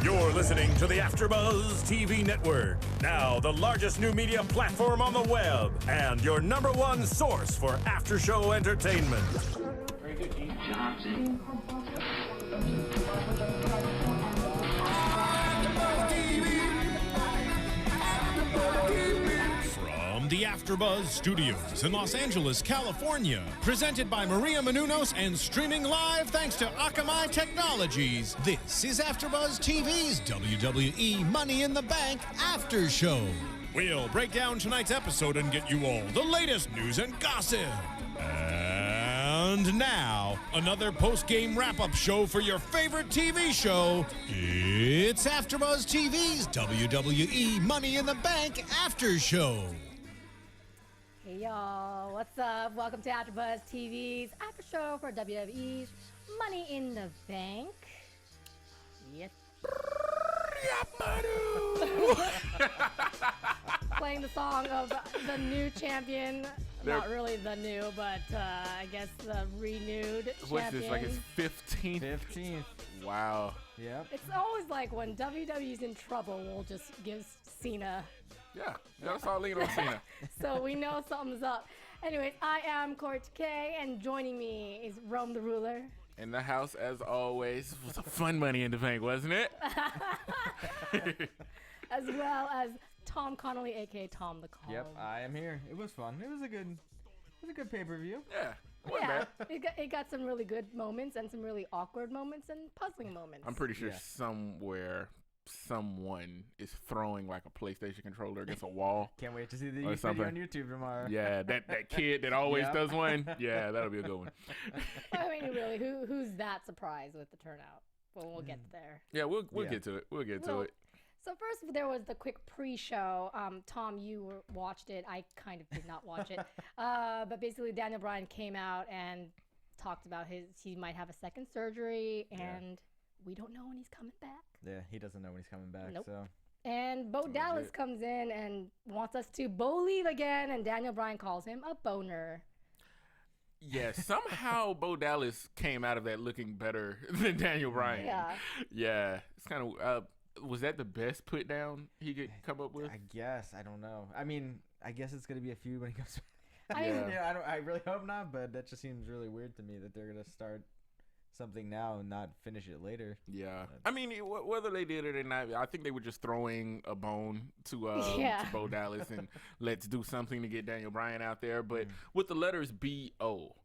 You're listening to the AFTERBUZZ TV network, now the largest new media platform on the web, and your #1 source for after-show entertainment. Very good, Keith Johnson. From the AFTERBUZZ Studios in Los Angeles, California, presented by Maria Menounos and streaming live thanks to Akamai Technologies, this is AFTERBUZZ TV's WWE Money in the Bank After Show. We'll break down tonight's episode and get you all the latest news and gossip. And now, another post-game wrap-up show for your favorite TV show. It's AFTERBUZZ TV's WWE Money in the Bank After Show. Hey y'all, what's up? Welcome to AFTERBUZZ TV's after show for WWE's Money in the Bank. Yes. Playing the song of the new champion. Not really the new, but I guess the renewed champion. What's this, like his 15th? 15th. Wow. Yep. It's always like when WWE's in trouble, we'll just give Cena. Yeah, that's all lean on Cena. So we know something's up. Anyways, I am Kaori Takee, and joining me is Rome the Ruler. In the house, as always, was a fun Money in the Bank, wasn't it? As well as Tom Connolly, aka Tom the Calm. Yep, I am here. It was fun. It was a good pay-per-view. Yeah. Wasn't Yeah, bad. it got some really good moments and some really awkward moments and puzzling moments. I'm pretty sure Yeah. somewhere someone is throwing like a PlayStation controller against a wall. Can't wait to see the Or video something. on YouTube tomorrow. Yeah, that kid that always Yep. does one. Yeah, that'll be a good one. I mean, really, who's that surprised with the turnout? Well, we'll get there. Yeah, we'll Yeah. get to it. We'll get to Well, it. So first, there was the quick pre-show. Tom, you watched it. I kind of did not watch it. But basically, Daniel Bryan came out and talked about he might have a second surgery, and we don't know when he's coming back. Yeah, he doesn't know when he's coming back. Nope. So And Bo Dallas comes in and wants us to believe again, and Daniel Bryan calls him a boner. Yeah, somehow Bo Dallas came out of that looking better than Daniel Bryan. Yeah. Yeah, it's kind of. Was that the best put down he could come up with? I guess I don't know. I mean, I guess it's gonna be a feud when he comes back. I mean, Yeah, I really hope not, but that just seems really weird to me that they're gonna start something now and not finish it later. Yeah, I mean, whether they did it or not, I think they were just throwing a bone to Bo Dallas and let's do something to get Daniel Bryan out there. But with the letters B-O,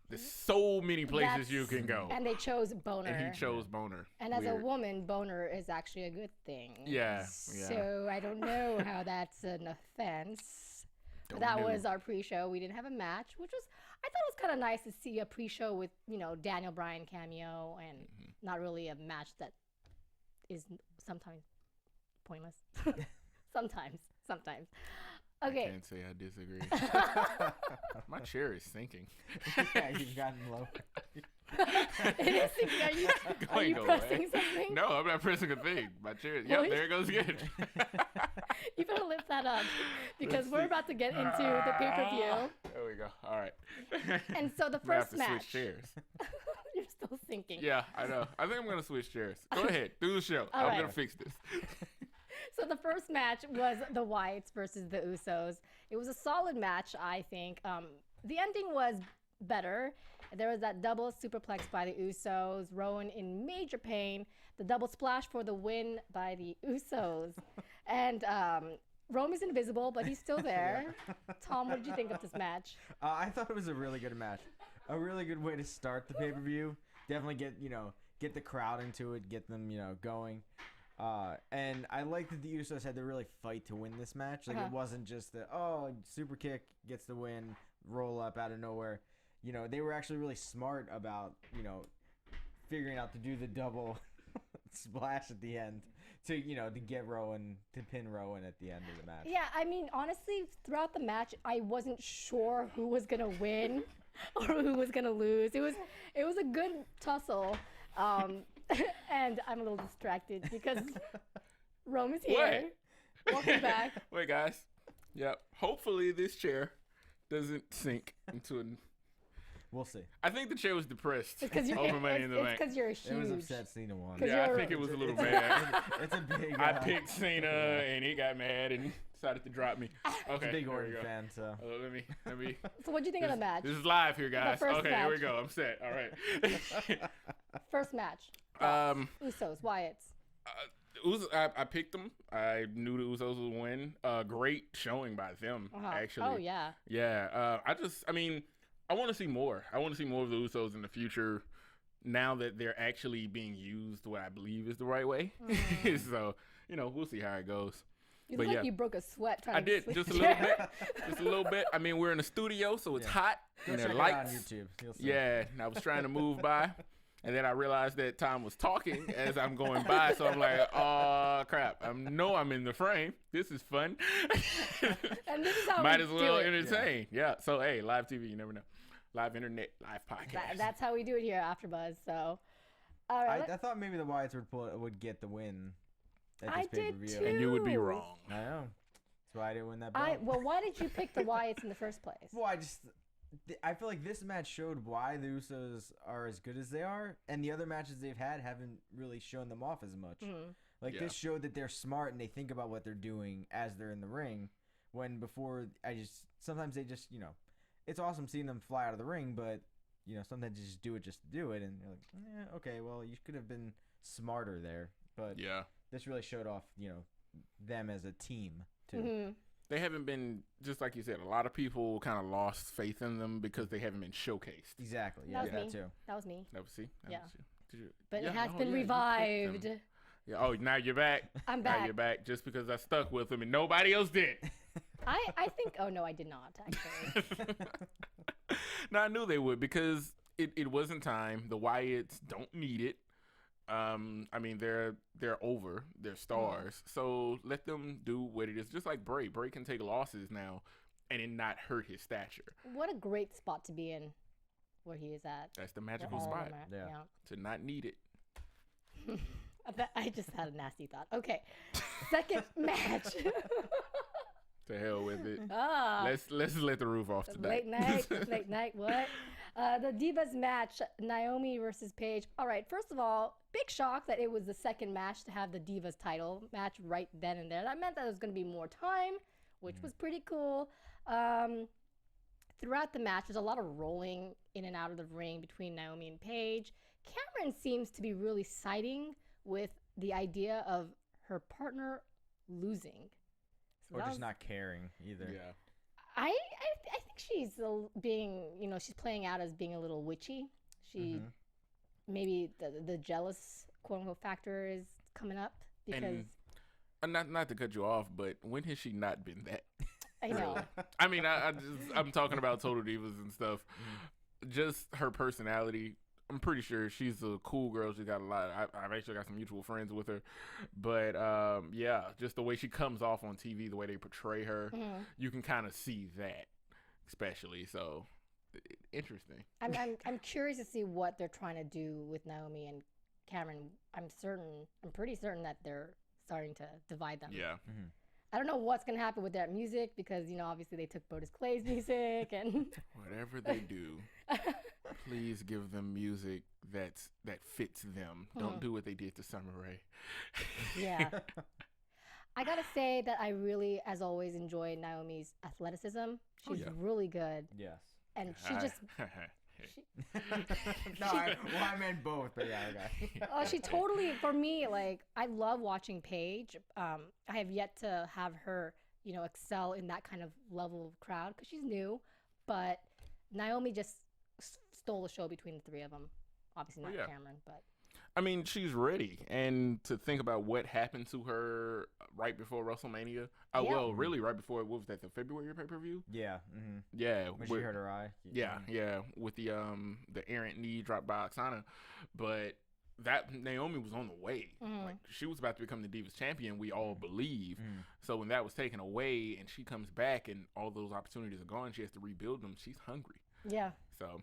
there's so many places you can go. And they chose boner. And he chose boner. And as a Weird. woman, boner is actually a good thing. Yeah. So I don't know how that's an offense. But Don't that know. was our pre-show. We didn't have a match, which was, I thought it was kind of nice to see a pre-show with, Daniel Bryan cameo and not really a match that is sometimes pointless. Sometimes. Okay. Can't say I disagree. My chair is sinking. Yeah, you've gotten low. It is sinking. Are you Go pressing away. something? No, I'm not pressing a thing. My chair. Well, Yep, there it goes again. You better lift that up because we're about to get into the pay-per-view. There we go. All right. And so the I'm gonna have first to match. switch chairs. You're still sinking. Yeah, I know. I think I'm gonna switch chairs. Go ahead, do the show. All I'm right. gonna fix this. So the first match was the Wyatts versus the Usos. It was a solid match, I think. The ending was better. There was that double superplex by the Usos. Rowan in major pain. The double splash for the win by the Usos. And Roman's invisible, but he's still there. Tom, what did you think of this match? I thought it was a really good match. A really good way to start the pay-per-view. Definitely get the crowd into it, get them, going. And I like that the Usos had to really fight to win this match. Like it wasn't just super kick gets the win, roll up out of nowhere. They were actually really smart about, figuring out to do the double splash at the end to get Rowan, to pin Rowan at the end of the match. Yeah, I mean, honestly, throughout the match, I wasn't sure who was gonna win or who was gonna lose. It was a good tussle, and I'm a little distracted because Rome is here. Welcome back. Wait, guys. Yep. Hopefully this chair doesn't sink into an. We'll see. I think the chair was depressed Because you're over Money in the Bank. It's because you're huge. It was upset Cena won. Yeah, I think it was a little bad. It's a big. I picked Cena, and he got mad and decided to drop me. Okay, He's a big here we Orton go. fan, so. Let me. So what do you think of the match? This is live here, guys. first Okay, here we match. go. I'm set. All right. First match. Usos, Wyatts. I picked them. I knew the Usos would win. Great showing by them, actually. Oh, yeah. Yeah. I want to see more. I want to see more of the Usos in the future now that they're actually being used what I believe is the right way. So, we'll see how it goes. You look like you broke a sweat trying I to did, sleep. just a little bit. Just a little bit. I mean, we're in a studio, so it's hot. Go And there check are it out on lights. YouTube. You'll see. Yeah, and I was trying to move by. And then I realized that Tom was talking as I'm going by, so I'm like, oh, crap. I'm in the frame. This is fun. And this is how Might we as do well it. entertain. Yeah. So, hey, live TV, you never know. Live internet, live podcast. That's how we do it here at AfterBuzz. So, all right. I thought maybe the Wyatts would get the win at I this did pay-per-view. too. And you would be wrong. I know. That's why I didn't win that belt. Well, why did you pick the Wyatts in the first place? Well, I feel like this match showed why the Usos are as good as they are, and the other matches they've had haven't really shown them off as much. Like this showed that they're smart and they think about what they're doing as they're in the ring. When before, sometimes they just it's awesome seeing them fly out of the ring, but sometimes they just do it just to do it, and you're like, okay, well you could have been smarter there. But this really showed off them as a team too. They haven't been, just like you said, a lot of people kind of lost faith in them because they haven't been showcased. Exactly. That Yeah, was me. too. That was me. That was you? Yeah. Did you? But Yeah, it has oh, been yeah, you picked revived. them. Yeah. Oh, now you're back. I'm Now back. you're back just because I stuck with them and nobody else did. I think. Oh no, I did not actually. No, I knew they would because it wasn't time. The Wyatts don't need it. I mean, they're over. They're stars. So let them do what it is. Just like Bray. Bray can take losses now and it not hurt his stature. What a great spot to be in, where he is at. That's the Where magical all of spot. them are. To not need it. I just had a nasty thought. Okay, second match. To hell with it. Ah, Let's let the roof off today. late night. Late night. What? The Divas match: Naomi versus Paige. All right. First of all, big shock that it was the second match to have the Divas title match right then and there. That meant that there was going to be more time, which was pretty cool. Throughout the match, there's a lot of rolling in and out of the ring between Naomi and Paige. Cameron seems to be really siding with the idea of her partner losing. So Or that just was- not caring either. Yeah. I think she's being, she's playing out as being a little witchy. She maybe the jealous quote unquote factor is coming up because And not to cut you off, but when has she not been that? I know. I mean, I'm talking about Total Divas and stuff. Just her personality. I'm pretty sure she's a cool girl. She's got a lot. I've actually got some mutual friends with her, but yeah, just the way she comes off on TV, the way they portray her, you can kind of see that, especially. So interesting. I'm curious to see what they're trying to do with Naomi and Cameron. I'm pretty certain that they're starting to divide them. Yeah. I don't know what's gonna happen with their music because obviously they took Brodus Clay's music and Whatever they do, please give them music that fits them. Don't do what they did to Summer Rae. yeah. I gotta say that I really, as always, enjoy Naomi's athleticism. She's really good, Yes. and she just No, I meant both, but yeah, okay. she totally, for me, like, I love watching Paige. I have yet to have her, excel in that kind of level of crowd because she's new. But Naomi just stole the show between the three of them. Obviously not Cameron, but. I mean, she's ready. And to think about what happened to her right before WrestleMania. Well, really right before, what was that, the February pay-per-view? Yeah. Yeah. When she hurt her eye. Yeah, with the errant knee dropped by Oksana. But that Naomi was on the way. Like, she was about to become the Divas champion, we all believe. So when that was taken away and she comes back and all those opportunities are gone, she has to rebuild them. She's hungry. Yeah. So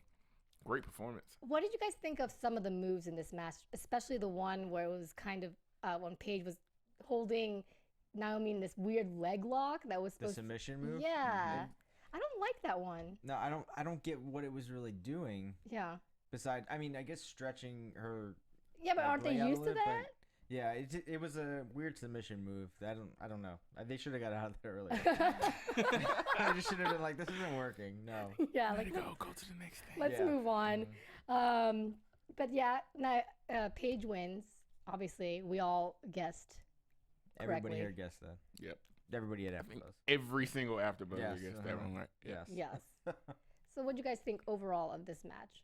great performance. What did you guys think of some of the moves in this match, especially the one where it was kind of when Paige was holding Naomi in this weird leg lock that was The supposed submission move? Yeah. I don't like that one. No, I don't get what it was really doing. Yeah. Besides, I mean, I guess stretching her. Yeah, but aren't they leg out a used to little, that? but yeah, it was a weird submission move. I don't know. They should have got out there earlier. I just should have been like, this isn't working. No. Yeah, Let like it go to the next thing. let's Yeah. move on. But yeah, now Paige wins. Obviously, we all guessed correctly. Everybody here guessed that. Yep. Everybody had I think AFTERBUZZ. every single AFTERBUZZ Yes, gets that one right. Yes. Yes. So, what do you guys think overall of this match?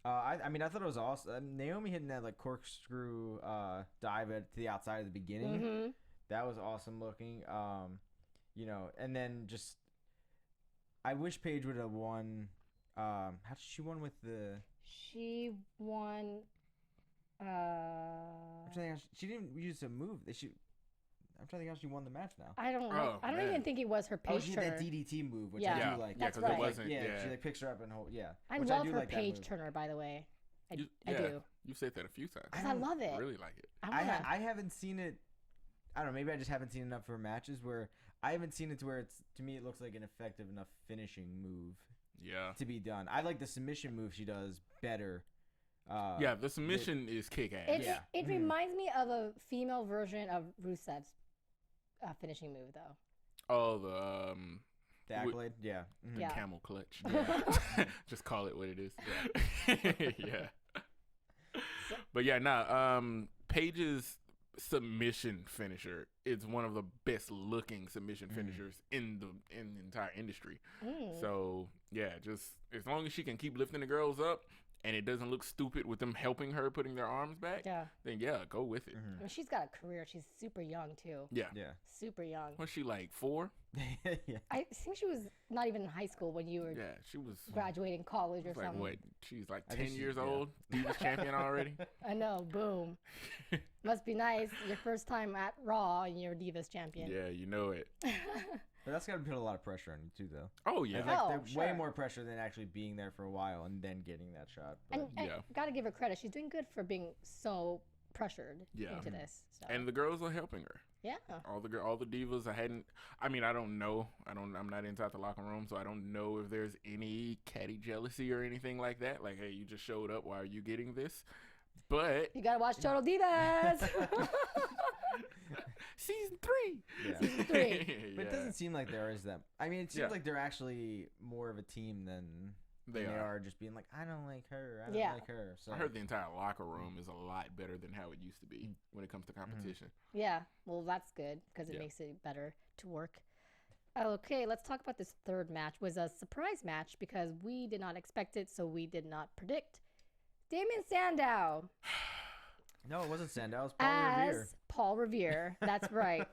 I mean, I thought it was awesome. Naomi hitting that like corkscrew dive to the outside at the beginning. Mm-hmm. That was awesome looking. You know, and then just I wish Paige would have won. How did she won with the? She won. I'm trying to think how she didn't use a move. I'm trying to think how she won the match now. I don't know. Oh, I don't man. even think it was her Oh, Paige she Turner. did that DDT move, which Yeah. I do like. That's because right. it wasn't. Yeah, Yeah, she like picks her up and hold. Yeah, I which love do her like that Paige move. Turner, by the way. I yeah, do. You said that a few times. Because I love it. I really like it. I haven't seen it. I don't know. Maybe I just haven't seen enough of her matches where I haven't seen it to where it's to me it looks like an effective enough finishing move Yeah. to be done. I like the submission move she does better. Yeah, the submission is kick ass. It, Yeah. it reminds me of a female version of Rusev's finishing move, though. Oh, the The accolade, yeah. Mhm. Yeah. camel clutch. Yeah. Just call it what it is. Yeah. But yeah, Paige's submission finisher is one of the best looking submission finishers in the entire industry. So yeah, just as long as she can keep lifting the girls up and it doesn't look stupid with them helping her putting their arms back, Yeah. then yeah, go with it. I mean, she's got a career. She's super young, too. Yeah. Yeah. Super young. Was she like 4? Yeah. I think she was not even in high school when you were Yeah, she was graduating college or like something. what? She's like I 10 think years yeah. old, Divas champion already. I know. Boom. Must be nice. Your first time at Raw and you're Divas champion. Yeah, you know it. But that's got to put a lot of pressure on you too, though. Oh yeah. Like, Oh, there's way sure. more pressure than actually being there for a while and then getting that shot. But And Yeah. gotta give her credit. She's doing good for being so pressured Yeah. into this. So. And the girls are helping her. yeah. All the divas. I mean, I don't know. I'm not inside the locker room, so I don't know if there's any catty jealousy or anything like that. Like, hey, you just showed up. Why are you getting this? But You gotta watch Total Divas. season 3. yeah. Season 3. But it doesn't seem like there is that. I mean, it seems Yeah. like they're actually more of a team than They they are. are just being like, I don't like her. I don't Yeah. like her. So I heard the entire locker room is a lot better than how it used to be when it comes to competition. Yeah. Well, that's good because it Yeah. makes it better to work. Okay, let's talk about this third match. It was a surprise match because we did not expect it, so we did not predict. Damien Sandow No, it wasn't Sandow. It was Paul as Revere. Paul Revere. That's right.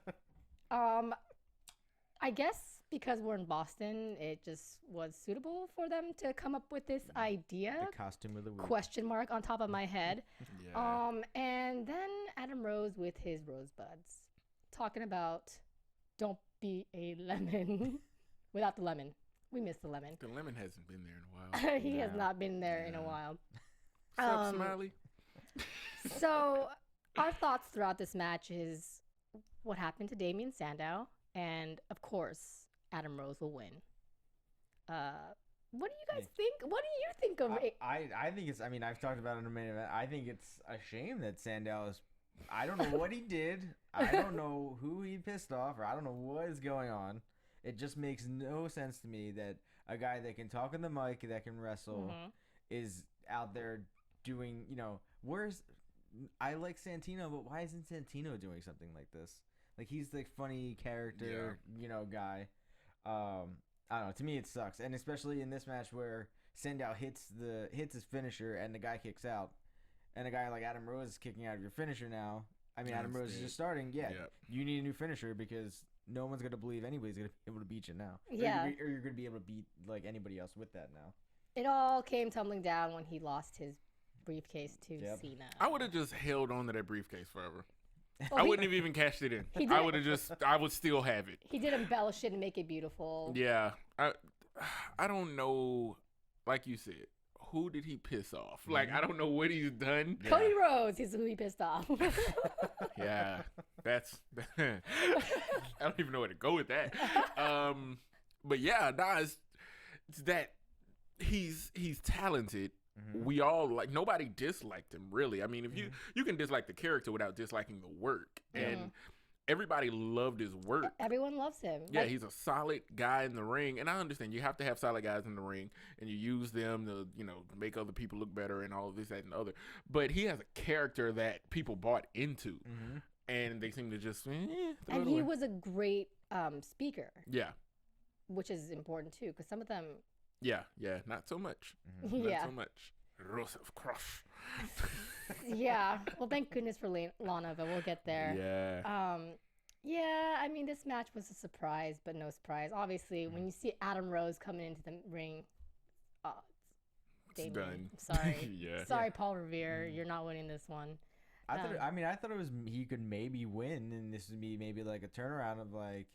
I guess because we're in Boston, it just was suitable for them to come up with this idea. The costume of the week. Question mark on top of my head. Yeah. And then Adam Rose with his rosebuds, talking about don't be a lemon without the lemon. We miss the lemon. The lemon hasn't been there in a while. He has Yeah. not been there in a while. What's up, Smiley? So our thoughts throughout this match is what happened to Damien Sandow, and of course Adam Rose will win. What do you guys think? What do you think of it? I think it's. I mean, I've talked about it in a minute. I think it's a shame that Sandow is. I don't know what he did. I don't know who he pissed off, or I don't know what is going on. It just makes no sense to me that a guy that can talk on the mic, that can wrestle, is out there doing. You know, where's? I like Santino, but why isn't Santino doing something like this? Like, he's the funny character, guy. I don't know. To me, it sucks, and especially in this match where Sandow hits his finisher and the guy kicks out, and a guy like Adam Rose is kicking out of your finisher now. I mean, Adam Rose is just starting. Yeah, Yep. You need a new finisher because no one's gonna believe anybody's gonna be able to beat you now. Yeah. or you're gonna be able to beat like anybody else with that now. It all came tumbling down when he lost his briefcase to Cena. I would have just held on to that briefcase forever. Well, I he- wouldn't have even cashed it in. He I did. would have I would still have it. He did embellish it and make it beautiful. Yeah. I don't know, like you said, who did he piss off? Like, I don't know what he's done. Cody Rhodes is who he pissed off. Yeah, that's. I don't even know where to go with that. But yeah, nah, it's that he's talented. We all like, nobody disliked him really. I mean, if you can dislike the character without disliking the work, and everybody loved his work. Everyone loves him. Yeah, he's a solid guy in the ring, and I understand you have to have solid guys in the ring, and you use them to, you know, make other people look better and all of this, that, and the other. But he has a character that people bought into, and they seem to just. And he was a great speaker. Yeah, which is important too, because some of them. Yeah, not so much. Not so much. Rusev crush. Yeah, well, thank goodness for Lana, but we'll get there. Yeah. Yeah, I mean, this match was a surprise, but no surprise. Obviously, when you see Adam Rose coming into the ring, it's done. I'm sorry. Yeah. Sorry, Paul Revere, you're not winning this one. I thought it was he could maybe win, and this would be maybe like a turnaround of like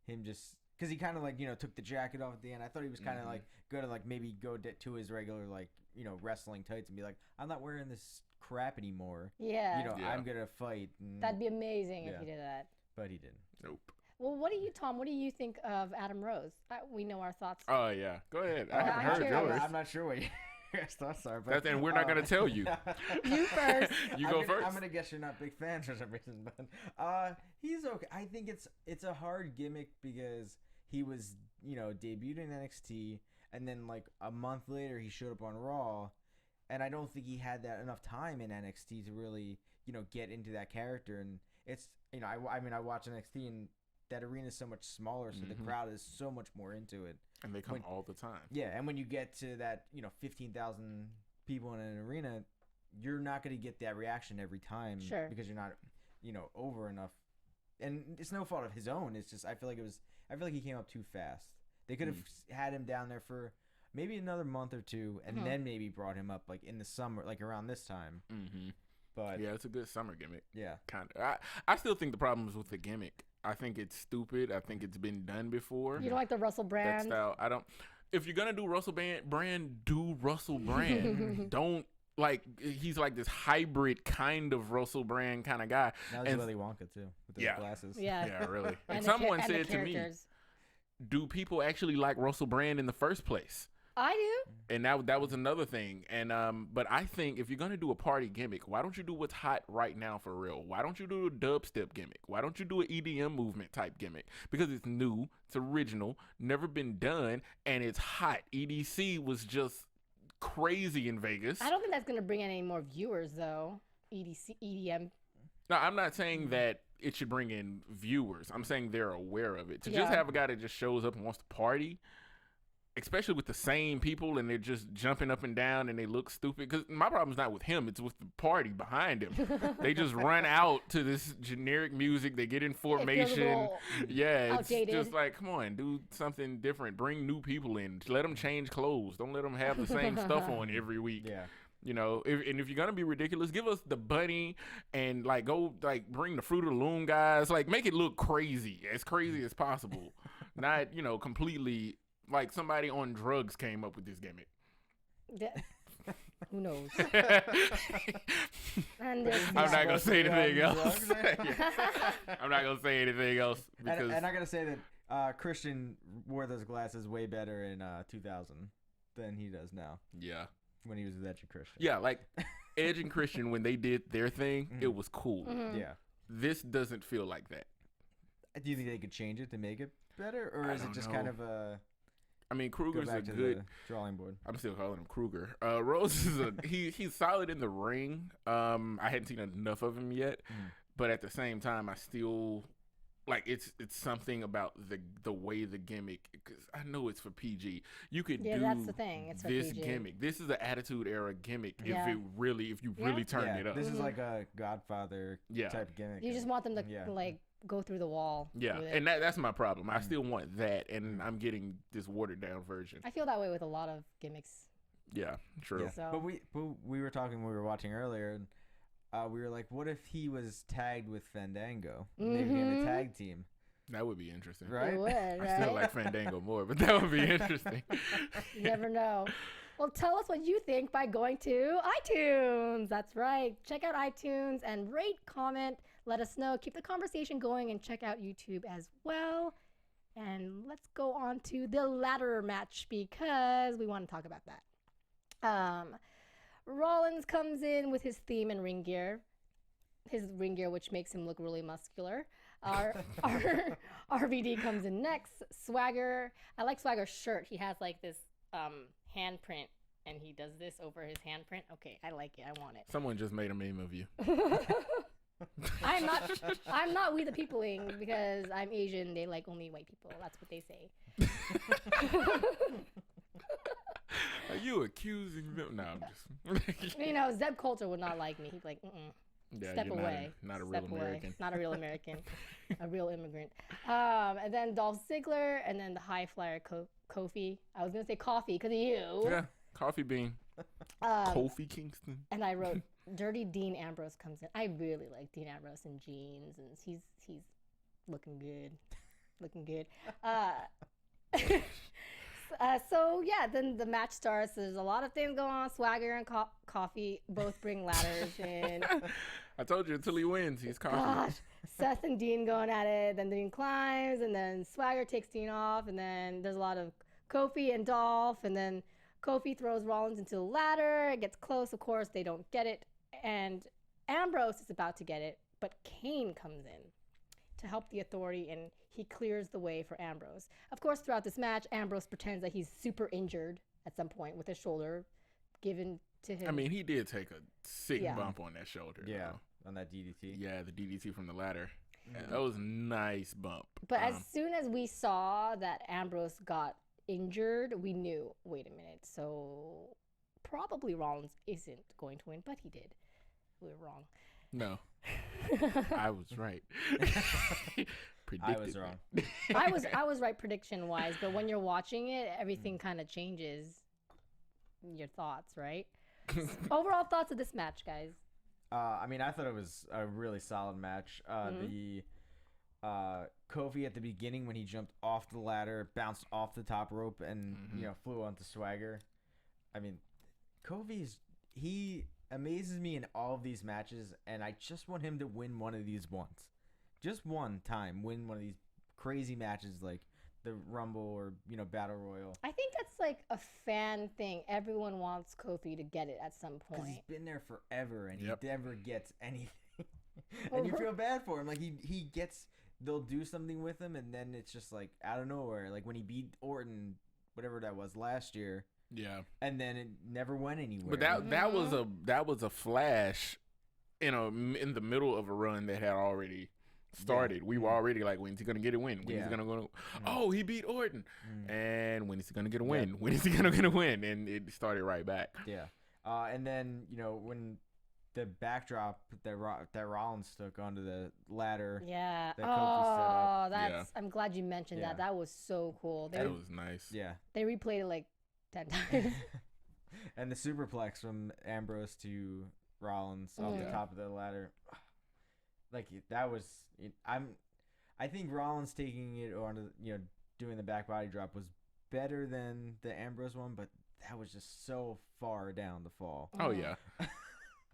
him just. Because he kind of like, you know, took the jacket off at the end. I thought he was kind of like going to like maybe go to his regular like, you know, wrestling tights and be like, I'm not wearing this crap anymore. Yeah. You know, I'm going to fight. And, that'd be amazing if he did that. But he didn't. Nope. Well, Tom, what do you think of Adam Rose? We know our thoughts. Oh, yeah. Go ahead. I haven't heard yours. I'm not sure what your thoughts are. But, and we're not going to tell you. You first. You go first. I'm going to guess you're not big fans for some reason. But he's okay. I think it's a hard gimmick because he was, you know, debuted in NXT, and then like a month later he showed up on Raw, and I don't think he had that enough time in NXT to really, you know, get into that character. And it's, you know, I mean I watch NXT, and that arena is so much smaller, so the crowd is so much more into it. And they come all the time. Yeah, and when you get to that, you know, 15,000 people in an arena, you're not going to get that reaction every time, because you're not, you know, over enough. And it's no fault of his own. It's just I feel like he came up too fast. They could have had him down there for maybe another month or two, and then maybe brought him up like in the summer, like around this time. But yeah, it's a good summer gimmick. Yeah, kind of. I still think the problem is with the gimmick. I think it's stupid. I think it's been done before. You don't like the Russell Brand? That style. I don't. If you're gonna do Russell Brand, do Russell Brand. Don't. Like, he's like this hybrid kind of Russell Brand kind of guy. Now he's Willy Wonka too, with those glasses. Yeah, really. And someone said to me, do people actually like Russell Brand in the first place? I do. And that was another thing. And but I think if you're gonna do a party gimmick, why don't you do what's hot right now for real? Why don't you do a dubstep gimmick? Why don't you do an EDM movement type gimmick? Because it's new, it's original, never been done, and it's hot. EDC was just crazy in Vegas. I don't think that's going to bring in any more viewers, though. EDM. No, I'm not saying that it should bring in viewers. I'm saying they're aware of it. To just have a guy that just shows up and wants to party, especially with the same people, and they're just jumping up and down and they look stupid. Because my problem's not with him. It's with the party behind him. They just run out to this generic music. They get in formation. It's just like, come on, do something different. Bring new people in. Let them change clothes. Don't let them have the same stuff on every week. Yeah. You know, if you're gonna be ridiculous, give us the bunny and like go like bring the Fruit of the Loom guys. Like make it look crazy as possible. Not, you know, completely like somebody on drugs came up with this gimmick. Yeah. Who knows? I'm not gonna say anything else. I'm not gonna say anything else because and I gotta say that Christian wore those glasses way better in 2000 than he does now. Yeah. When he was with Edge and Christian. Yeah, like Edge and Christian, when they did their thing, it was cool. Yeah. This doesn't feel like that. Do you think they could change it to make it better? Or is it just kind of a... I mean, Kruger's a good drawing board. I'm still calling him Kruger. Rose is he's solid in the ring. I hadn't seen enough of him yet, but at the same time, I still like it's something about the way the gimmick. Because I know it's for PG. You could do that's the thing. It's for this PG. gimmick. This is the Attitude Era gimmick. If you really turn it up. This is like a Godfather type gimmick. You just want them to like go through the wall. Yeah, and that's my problem. I still want that, and I'm getting this watered down version. I feel that way with a lot of gimmicks. Yeah, true. Yeah. So. But we were talking when we were watching earlier, and we were like, what if he was tagged with Fandango? And they became a tag team. That would be interesting. Right? It would, right? I still like Fandango more, but that would be interesting. You never know. Well, tell us what you think by going to iTunes. That's right. Check out iTunes and rate, comment, let us know. Keep the conversation going and check out YouTube as well. And let's go on to the ladder match because we want to talk about that. Rollins comes in with his theme and ring gear. His ring gear, which makes him look really muscular. Our RVD comes in next. Swagger. I like Swagger's shirt. He has like this handprint, and he does this over his handprint. Okay, I like it. I want it. Someone just made a meme of you. I'm not we the peopling because I'm Asian. They like only white people. That's what they say. Are you accusing them? No, I'm just. You know, Zeb Coulter would not like me. He'd be like, Yeah, step you're away. Not a Step real away. American. Not a real American. A real immigrant. And then Dolph Ziggler, and then the high flyer Kofi. I was gonna say coffee because of you. Yeah, coffee bean. Kofi Kingston. And I wrote Dirty Dean Ambrose comes in. I really like Dean Ambrose in jeans, and he's looking good, looking good. So yeah, then the match starts. There's a lot of things going on. Swagger and Coffee both bring ladders in. I told you until he wins, he's coffee. Gosh, Seth and Dean going at it. Then Dean climbs, and then Swagger takes Dean off, and then there's a lot of Kofi and Dolph, and then Kofi throws Rollins into the ladder. It gets close. Of course, they don't get it, and Ambrose is about to get it, but Kane comes in to help the Authority, and he clears the way for Ambrose. Of course, throughout this match, Ambrose pretends that he's super injured at some point with his shoulder given to him. I mean, he did take a sick bump on that shoulder. Yeah, though. on that DDT. Yeah, the DDT from the ladder. That was a nice bump. But as soon as we saw that Ambrose got injured, we knew, wait a minute, so probably Rollins isn't going to win, but he did. We were wrong. No. I was right. I was wrong. I was right prediction wise, but when you're watching it, everything kind of changes your thoughts, right? Overall thoughts of this match, guys. I mean, I thought it was a really solid match. The Kofi at the beginning when he jumped off the ladder, bounced off the top rope, and flew onto Swagger. I mean, he amazes me in all of these matches, and I just want him to win one of these once. Just one time, win one of these crazy matches like the Rumble or, Battle Royal. I think that's like a fan thing. Everyone wants Kofi to get it at some point. Because he's been there forever, and he never gets anything. And you feel bad for him. Like, he gets, they'll do something with him, and then it's just like out of nowhere. Like when he beat Orton, whatever that was last year. Yeah. And then it never went anywhere. But that was a flash in the middle of a run that had already started. Yeah. We were already like, when's he gonna get a win? When is he gonna go? Oh, he beat Orton. And when is he gonna get a win? When is he gonna get a win? And it started right back. Yeah. And then when the backdrop that Rollins took onto the ladder. Yeah. That Kofi set up. That's. I'm glad you mentioned that. That was so cool. That was nice. Yeah. They replayed it like 10 times. And the superplex from Ambrose to Rollins off the top of the ladder. Like that was, I think Rollins taking it onto, doing the back body drop was better than the Ambrose one, but that was just so far down the fall. Oh yeah.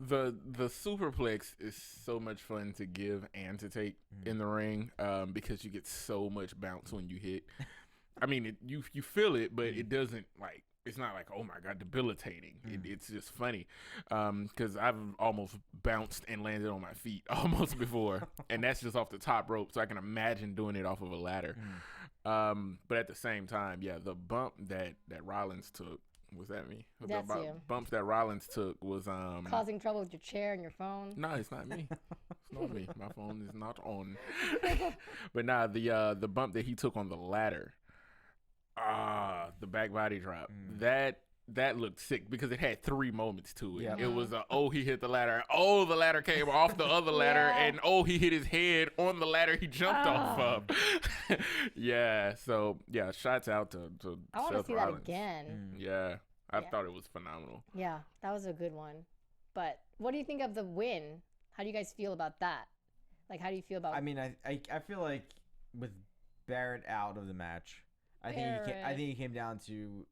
The superplex is so much fun to give and to take in the ring, because you get so much bounce when you hit. I mean, you feel it, but it doesn't like. It's not like, oh my God, debilitating. It's just funny, because I've almost bounced and landed on my feet almost before, and that's just off the top rope. So I can imagine doing it off of a ladder. But at the same time, the bump that Rollins took, was that me? That's you. Bumps that Rollins took was causing trouble with your chair and your phone. No, it's not me. It's not me. My phone is not on. But nah, the bump that he took on the ladder. The back body drop. That looked sick because it had 3 moments to it. Yeah. It was he hit the ladder. Oh, the ladder came off the other ladder, and he hit his head on the ladder he jumped off of. So shouts out to I want to see Rollins. that again. Yeah, I thought it was phenomenal. Yeah, that was a good one. But what do you think of the win? How do you guys feel about that? Like, how do you feel about? I mean, I feel like with Barrett out of the match. I think it came down to,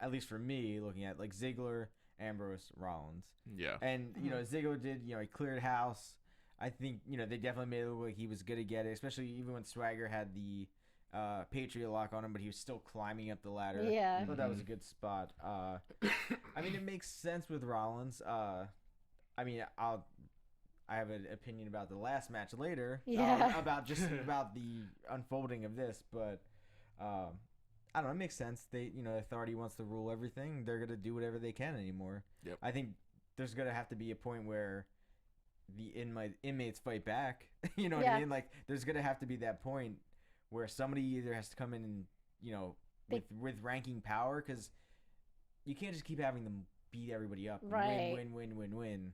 at least for me, looking at like Ziggler, Ambrose, Rollins. Yeah. And, Ziggler did, he cleared house. I think, they definitely made it look like he was going to get it, especially even when Swagger had the Patriot lock on him, but he was still climbing up the ladder. Yeah. I thought that was a good spot. I mean, it makes sense with Rollins. I mean, I have an opinion about the last match later. Yeah. About the unfolding of this, but I don't know. It makes sense. The authority wants to rule everything. They're gonna do whatever they can anymore. Yep. I think there's gonna have to be a point where the inmates fight back. You know what I mean? Like, there's gonna have to be that point where somebody either has to come in and with ranking power, because you can't just keep having them beat everybody up. Right. Win.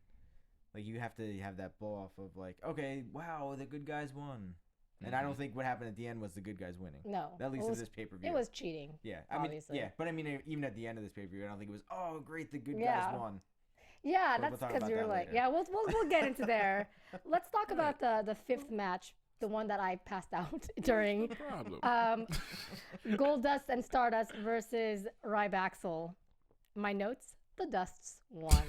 Like, you have to have that blow off of like, okay, wow, the good guys won. And I don't think what happened at the end was the good guys winning. No. At least in this pay-per-view. It was cheating. Yeah. Obviously. But I mean, even at the end of this pay-per-view, I don't think it was, oh, great, the good guys won. Yeah, But that's we'll talk because about you're that like, later. yeah, we'll get into there. Let's talk about the fifth match, the one that I passed out during. No problem. Goldust and Stardust versus Rybaxel. My notes: the Dusts won.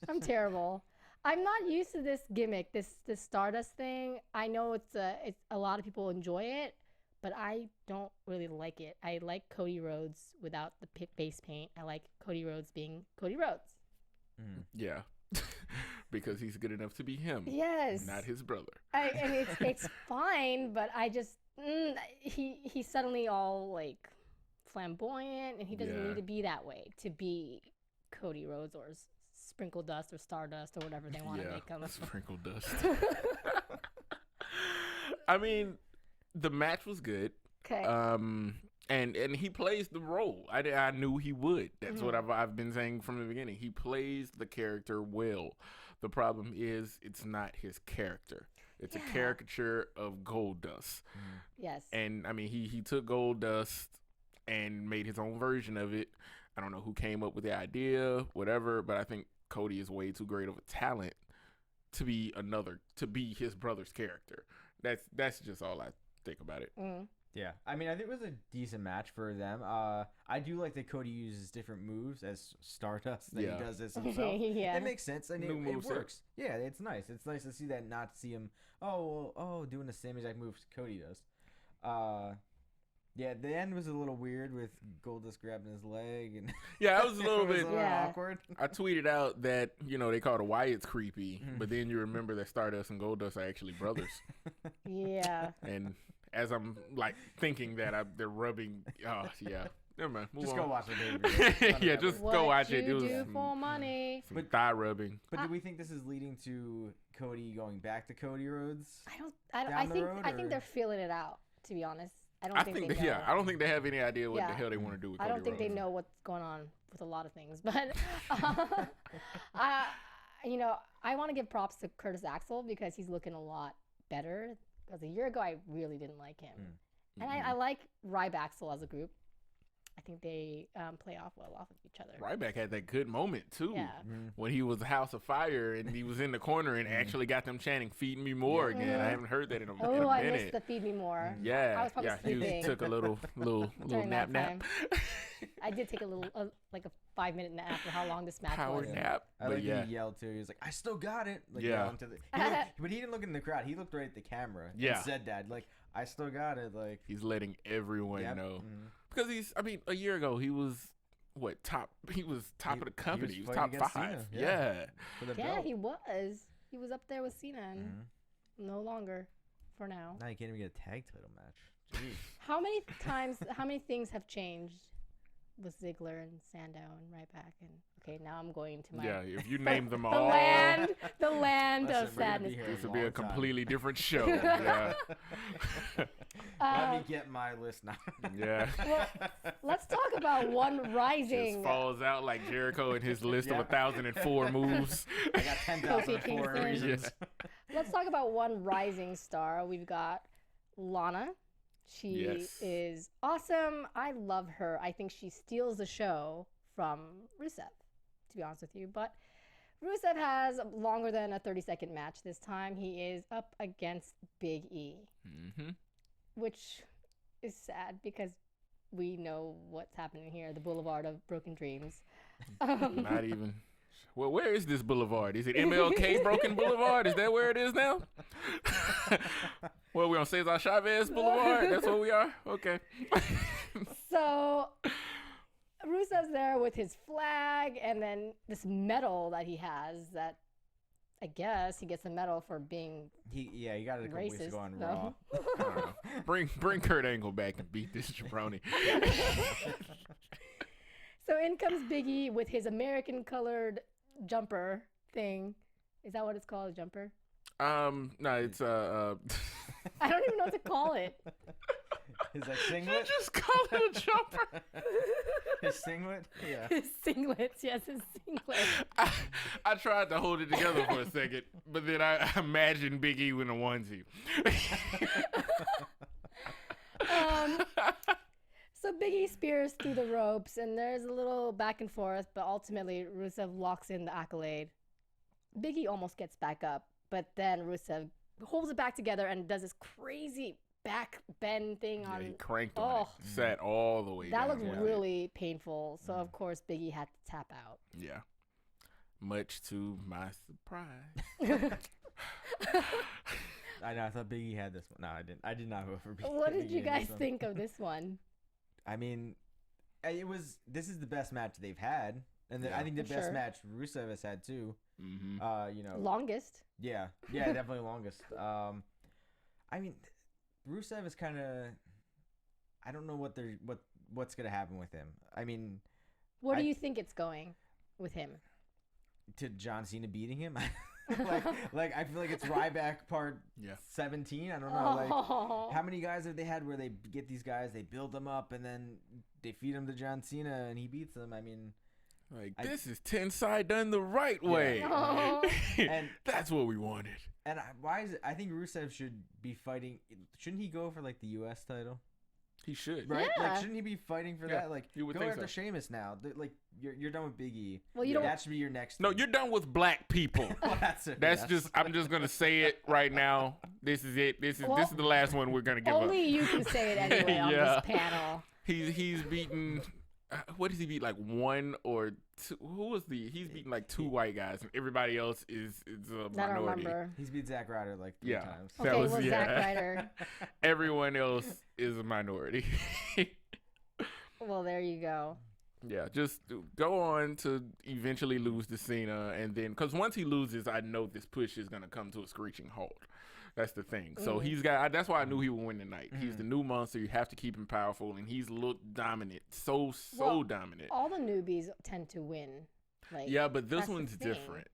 I'm terrible. I'm not used to this gimmick, this Stardust thing. I know it's a lot of people enjoy it, but I don't really like it. I like Cody Rhodes without the face paint. I like Cody Rhodes being Cody Rhodes. Yeah. Because he's good enough to be him. Yes. Not his brother. And it's fine, but I just he's suddenly all like flamboyant, and he doesn't need to be that way to be Cody Rhodes or Sprinkle Dust or Stardust or whatever they want to make him. Sprinkle Dust. I mean, the match was good. Okay. And he plays the role. I knew he would. That's what I've been saying from the beginning. He plays the character well. The problem is it's not his character. It's a caricature of Goldust. Yes. And I mean, he took Goldust and made his own version of it. I don't know who came up with the idea, whatever, but I think Cody is way too great of a talent to be his brother's character. That's just all I think about it. Yeah, I mean, I think it was a decent match for them. I do like that Cody uses different moves as Stardust than he does as himself. Yeah. It makes sense, and New it moveset. works. Yeah, it's nice. It's nice to see that, not see him, doing the same exact moves Cody does. Yeah, the end was a little weird with Goldust grabbing his leg, and Yeah, it was a little it was bit a little awkward. I tweeted out that, they call the Wyatts creepy, but then you remember that Stardust and Goldust are actually brothers. Yeah. And as I'm like thinking that they're rubbing, never mind. Move Just on. go watch it. Yeah, just go watch it. What It you was do for money? some thigh rubbing. But do we think this is leading to Cody going back to Cody Rhodes? I Down the road, think or- they're feeling it out, to be honest. I don't I think think they know. I don't think they have any idea what the Yeah. hell they want to do with I Cody don't think they Rhodes. know what's going on with a lot of things, but I want to give props to Curtis Axel because he's looking a lot better. Because a year ago, I really didn't like him, and I like Rybaxel as a group. I think they play off well off of each other. Ryback had that good moment too, Yeah. when he was House of Fire and he was in the corner and actually got them chanting "Feed me more" again. I haven't heard that in a Oh, I minute. missed the Feed Me More. Yeah, I was probably he sleeping. took a little During nap. that I did take a little, like a 5-minute nap after how long this match Power was. nap. I But like yeah, that he yelled too. He was like, "I still got it." Like, Yeah. yelling to the. But he didn't look in the crowd. He looked right at the camera. Yeah. And said that, like, "I still got it." Like, he's letting everyone Yep. know Mhm. because a year ago he was top. He was top of the company. He was top fighting against 5. Cena, Yeah. for the Yeah, belt. he was. He was up there with Cena, and Mm-hmm. no longer, for now. Now you can't even get a tag title match. Jeez. How many things have changed with Ziggler and Sandow and Ryback? And okay, now I'm going to my Yeah, if you name them the all, land of Listen, we're gonna be sadness. here this a would be a long time. completely different show. Yeah. Let me get my list now. Yeah. Well, let's talk about one Just rising. falls out like Jericho in his list Yeah. of 1,004 moves. I got 10,004 Kingston. reasons. Let's talk about one rising star. We've got Lana. She Yes. is awesome. I love her. I think she steals the show from Rusev, to be honest with you. But Rusev has longer than a 30-second match this time. He is up against Big E, Mm-hmm. which is sad because we know what's happening here, the Boulevard of Broken Dreams. Not even. Well, where is this boulevard? Is it MLK Broken Boulevard? Is that where it is now? Well, we're on Cesar Chavez Boulevard. That's what we are? Okay. So Rusev's there with his flag and then this medal that he has that I guess he gets a medal for being He got it a couple weeks racist. ago on No. Raw. Bring Kurt Angle back and beat this jabroni. So in comes Biggie with his American colored jumper thing. Is that what it's called, a jumper? No, it's I don't even know what to call it. His like singlet. just call it a jumper. His singlet. Yeah. His singlets, yes, his singlet. I tried to hold it together for a second, but then I imagined Big E in a onesie. So Biggie spears through the ropes, and there's a little back and forth, but ultimately Rusev locks in the accolade. Biggie almost gets back up, but then Rusev holds it back together and does this crazy back bend thing on. Yeah, he cranked on it, sat all the way That down. looked really painful. So of course Biggie had to tap out. Yeah. Much to my surprise. I know. I thought Big E had this one. No, I didn't. I did not vote for Big E. What did you guys think of this one? I mean, this is the best match they've had, and I think the best Sure. match Rusev has had too. Mm-hmm. Longest. Yeah, definitely longest. I mean, Rusev is kind of. I don't know what's gonna happen with him. I mean, Where do you think it's going with him? to John Cena beating him. like I feel like it's Ryback part 17. I don't know. Like how many guys have they had where they get these guys, they build them up, and then they feed them to John Cena and he beats them? I mean, this is Tensai done the right way. And that's what we wanted. And why is it? I think Rusev should be fighting. Shouldn't he go for like the U.S. title? He should. Right? Yeah. Like, shouldn't he be fighting for that? Like, you would go think after so. Sheamus now. Like, you're done with Big E. Well, you don't. That should be your next. No, thing. you're done with black people. Well, that's it. That's yes. just. I'm just gonna say it right now. This is it. This is the last one we're gonna give up. Only you can say it anyway on Yeah. this panel. He's beaten. What does he beat? Like one or two? Who was the? He's beaten like two white guys, and everybody else is a I don't minority. remember. He's beat Zack Ryder like 3 times. That Okay, was- well, Zack Ryder. Everyone else is a minority. Well, there you go. Yeah, just go on to eventually lose to Cena, and then because once he loses, I know this push is gonna come to a screeching halt. That's the thing. So he's got. That's why I knew he would win tonight. He's the new monster. You have to keep him powerful, and he's looked dominant, so dominant. All the newbies tend to win. Like, Yeah, but this that's the one's thing. different.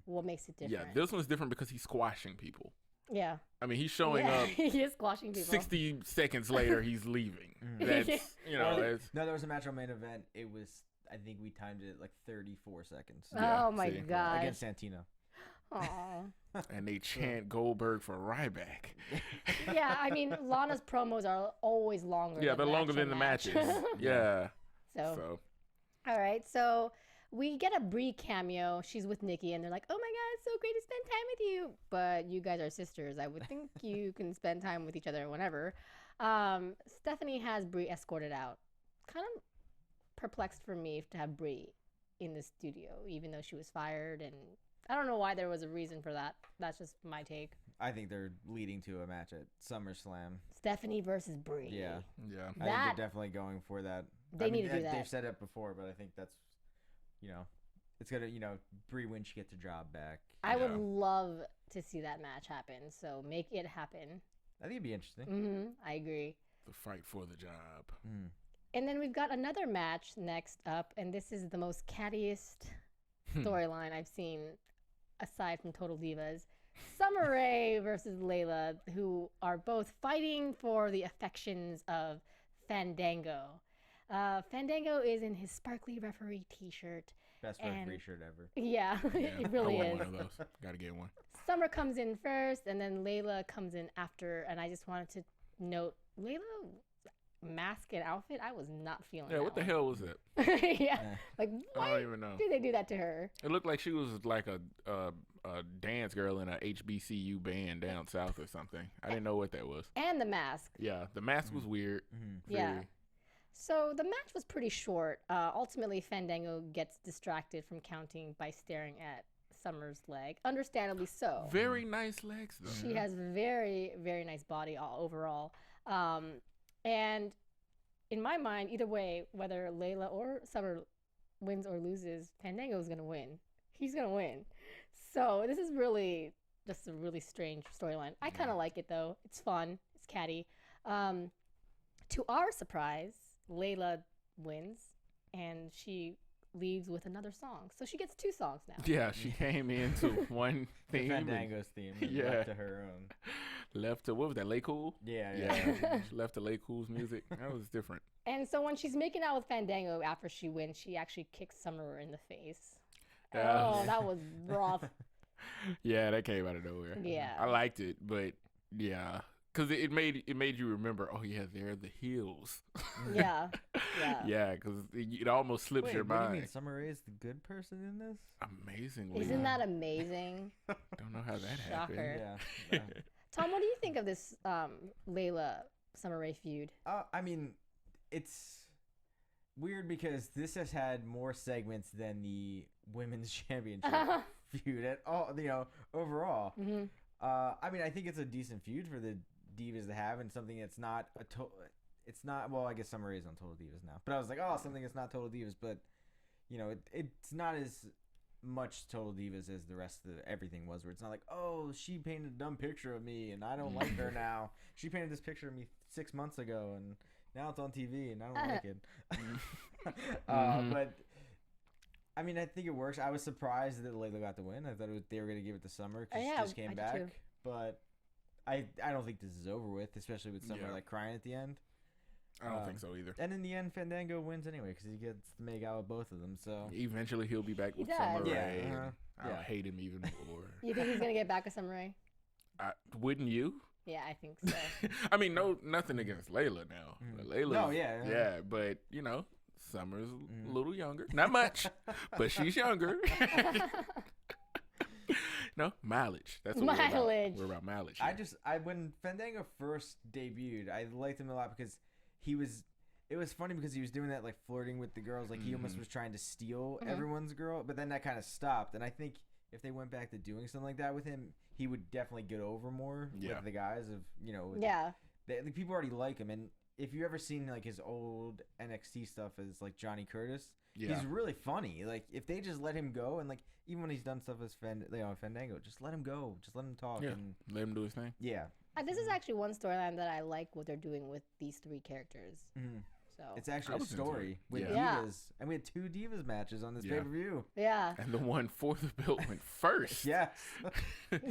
What makes it different? Yeah, this one's different because he's squashing people. Yeah. I mean, he's showing up. he is squashing people. 60 seconds later, he's leaving. That's that's. No, there was a match on main event. It was, I think we timed it at like 34 seconds. Oh my see. gosh. Against Santino. Aw. And they chant Goldberg for Ryback. Yeah, I mean, Lana's promos are always longer. Yeah, they're longer than the matches. Yeah. So, all right. So we get a Brie cameo. She's with Nikki, and they're like, "Oh my God, it's so great to spend time with you." But you guys are sisters. I would think you can spend time with each other whenever. Stephanie has Brie escorted out. Kind of perplexed for me to have Brie in the studio, even though she was fired, and I don't know why there was a reason for that. That's just my take. I think they're leading to a match at SummerSlam. Stephanie versus Brie. Yeah. Yeah. I think they're definitely going for that. They need to do that. They've said it before, but I think that's, it's going to, Brie when she gets her job back. I would love to see that match happen. So make it happen. I think it'd be interesting. Mm-hmm. I agree. The fight for the job. And then we've got another match next up, and this is the most cattiest storyline I've seen aside from Total Divas. Summer Rae versus Leila, who are both fighting for the affections of Fandango. Fandango is in his sparkly referee t-shirt. Best referee shirt ever. Yeah, it really I is. want one of those. Gotta get one. Summer comes in first, and then Leila comes in after, and I just wanted to note, Leila mask and outfit, I was not feeling Yeah, that what the one. hell was that? Yeah, like I why don't even know. did they do that to her? It looked like she was like a dance girl in a HBCU band down south or something. I didn't know what that was. And the mask. Yeah, the mask was weird. Yeah. So the match was pretty short. Ultimately, Fandango gets distracted from counting by staring at Summer's leg. Understandably so. Very nice legs, though. She has very, very nice body overall. And in my mind, either way, whether Leila or Summer wins or loses, Fandango's going to win. He's going to win. So this is really just a really strange storyline. I kind of like it, though. It's fun. It's catty. To our surprise, Leila wins, and she leaves with another song. So she gets 2 songs now. Yeah, she came into one theme. Fandango's theme. Yeah. Left to her own. Left to, what was that, Lay Cool? Yeah. She left to Lay Cool's music. That was different. And so when she's making out with Fandango after she wins, she actually kicks Summer in the face. Yeah. Oh, that was rough. Yeah, that came out of nowhere. Yeah. I liked it, but yeah. Because it made you remember, oh, yeah, they're the heels. Yeah. Yeah, because it almost slips Wait, your what do you mind. mean Summer Rae is the good person in this? Amazingly. Isn't that amazing? Don't know how that happened. Shocker. Yeah. Tom, what do you think of this Leila Summer Rae feud? I mean, it's weird because this has had more segments than the Women's Championship feud at all, overall. Mm-hmm. I mean, I think it's a decent feud for the Divas to have, and something that's not it's not, well, I guess Summer Rae is on Total Divas now, but I was like, oh, something that's not Total Divas, but it's not as much Total Divas as the rest of everything was, where it's not like, oh, she painted a dumb picture of me and I don't like her now. She painted this picture of me 6 months ago and now it's on TV and I don't like it. But I mean, I think it works. I was surprised that Leila got the win. I thought they were going to give it to Summer because she just came back. But I don't think this is over with, especially with Summer like crying at the end. I don't think so either. And in the end, Fandango wins anyway because he gets to make out with both of them. So eventually he'll be back with does. Summer Yeah, Rae. yeah. I'll hate him even more. You think he's going to get back with Summer Rae? Wouldn't you? Yeah, I think so. I mean, nothing against Layla now. Layla, No, yeah. but Summer's a little younger. Not much, but she's younger. No, mileage. That's what Mileage. We're about mileage. Here. When Fandango first debuted, I liked him a lot because it was funny because he was doing that, like, flirting with the girls. Like, he almost was trying to steal everyone's girl, but then that kind of stopped. And I think if they went back to doing something like that with him, he would definitely get over more with the guys of, people already like him. And if you've ever seen, like, his old NXT stuff as, like, Johnny Curtis, he's really funny. Like, if they just let him go, and, like, even when he's done stuff as Fandango, just let him go. Just let him talk. Yeah, and let him do his thing. Yeah. This is actually one storyline that I like what they're doing with these 3 characters. Mm-hmm. So It's actually a story with Divas. Yeah. And we had 2 Divas matches on this pay-per-view. Yeah. And the one for the belt went first. Yes.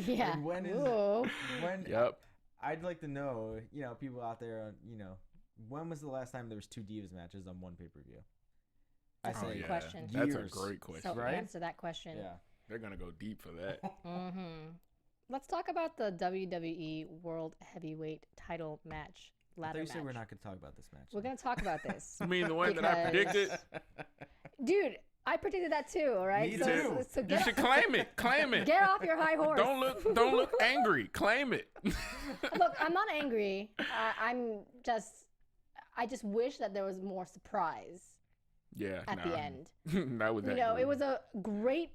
Yeah. And when Yep. I'd like to know, people out there, when was the last time there was 2 Divas matches on one pay-per-view? That's a good question. That's a great question. So right? answer that question. Yeah. They're going to go deep for that. Let's talk about the WWE World Heavyweight title match. I thought you said we're not going to talk about this match. We're going to talk about this. You mean the one that I predicted? Dude, I predicted that too, all right? Me too. You should claim it. Claim it. Get off your high horse. Don't look angry. Claim it. Look, I'm not angry. I just wish that there was more surprise. Yeah. At the end. That was it was a great,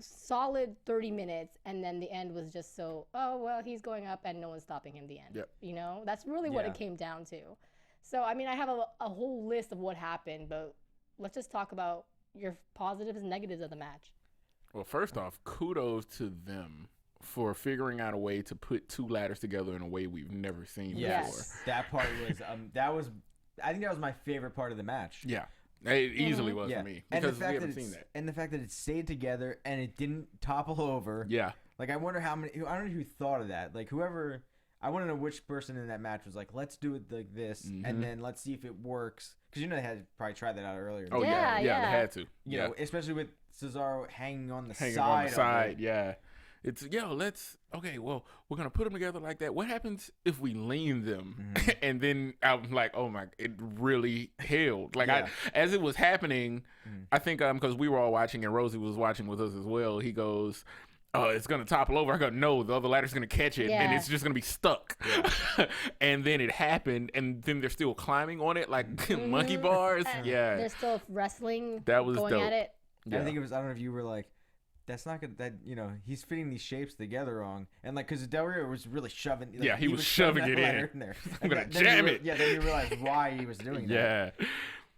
solid 30 minutes, and then the end was just so, oh, well, he's going up and no one's stopping him the end. Yep. That's really what it came down to. So, I mean, I have a whole list of what happened, but let's just talk about your positives and negatives of the match. Well, first off, kudos to them for figuring out a way to put 2 ladders together in a way we've never seen before. That part was, I think that was my favorite part of the match. Yeah. It easily was for me because we haven't seen that. And the fact that it stayed together and it didn't topple over. Yeah. Like, I wonder I don't know who thought of that. Like, I want to know which person in that match was like, let's do it like this, and then let's see if it works. Because they had probably tried that out earlier. Oh, yeah, they had to. You know, especially with Cesaro hanging on the side. On the side, yeah. It's, okay, well, we're going to put them together like that. What happens if we lean them? And then I'm like, oh my, it really held. Like, as it was happening, I think because we were all watching and Rosie was watching with us as well, he goes, oh, it's going to topple over. I go, no, the other ladder's going to catch it and it's just going to be stuck. And then it happened, and then they're still climbing on it like monkey bars. They're still wrestling, that was going dope. at it. I think it was, I don't know if you were like, that's not gonna. That he's fitting these shapes together wrong, and like because Del Rio was really shoving. Like, yeah, he was shoving it in there. I'm gonna jam it. Yeah, then you realize why he was doing that. Yeah.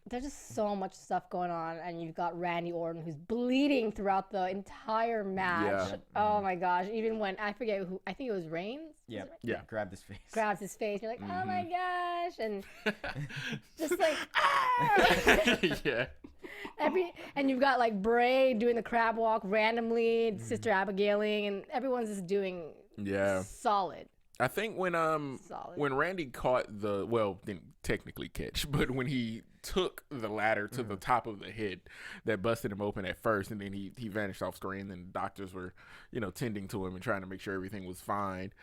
There's just so much stuff going on, and you've got Randy Orton who's bleeding throughout the entire match. Yeah. Oh my gosh! Even when I forget who, I think it was Reigns. Yeah, yeah. Grabbed his face. Grabs his face. You're like, oh my gosh, and just like, ah! Yeah. And you've got like Bray doing the crab walk randomly, Sister Abigail-ing, and everyone's just doing solid. I think when Randy caught didn't technically catch, but when he took the ladder to the top of the head, that busted him open at first, and then he vanished off screen, and doctors were tending to him and trying to make sure everything was fine.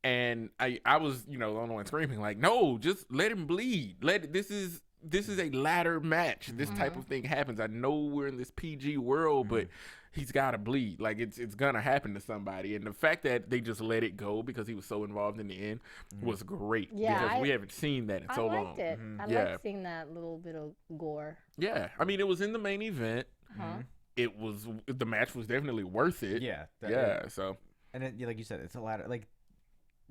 And I was the only one screaming like, no, just let him bleed. This is a ladder match. This type of thing happens. I know we're in this PG world, but he's got to bleed. Like it's gonna happen to somebody. And the fact that they just let it go because he was so involved in the end was great. Yeah, because we haven't seen that in so long. I liked it. I liked seeing that little bit of gore. Yeah, I mean it was in the main event. The match was definitely worth it. Yeah. So and like you said, it's a ladder. Like